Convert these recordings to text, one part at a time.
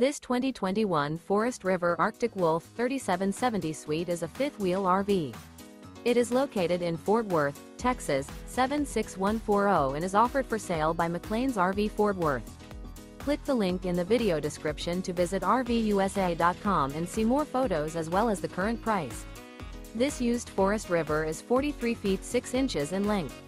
This 2021 Forest River Arctic Wolf 3770 Suite is a fifth-wheel RV. It is located in Fort Worth, Texas, 76140 and is offered for sale by McClain's RV Fort Worth. Click the link in the video description to visit RVUSA.com and see more photos as well as the current price. This used Forest River is 43 feet 6 inches in length.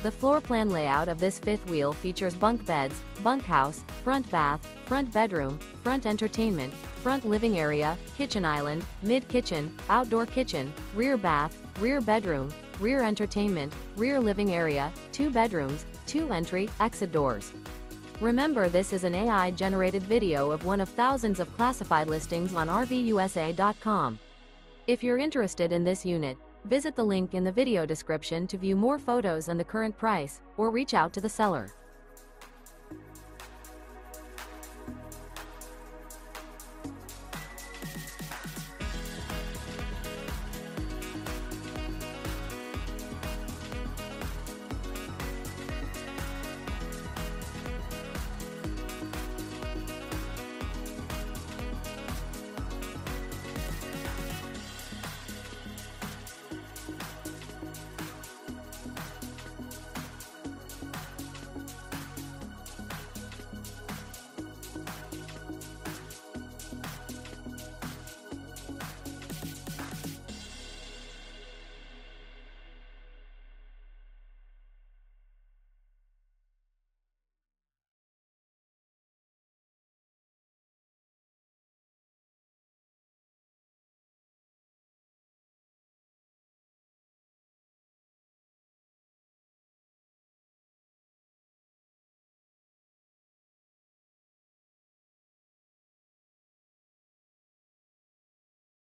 The floor plan layout of this fifth wheel features bunk beds, bunkhouse, front bath, front bedroom, front entertainment, front living area, kitchen island, mid-kitchen, outdoor kitchen, rear bath, rear bedroom, rear entertainment, rear living area, 2 bedrooms, 2 entry/exit doors. Remember, this is an AI-generated video of one of thousands of classified listings on RVUSA.com. If you're interested in this unit, visit the link in the video description to view more photos and the current price, or reach out to the seller.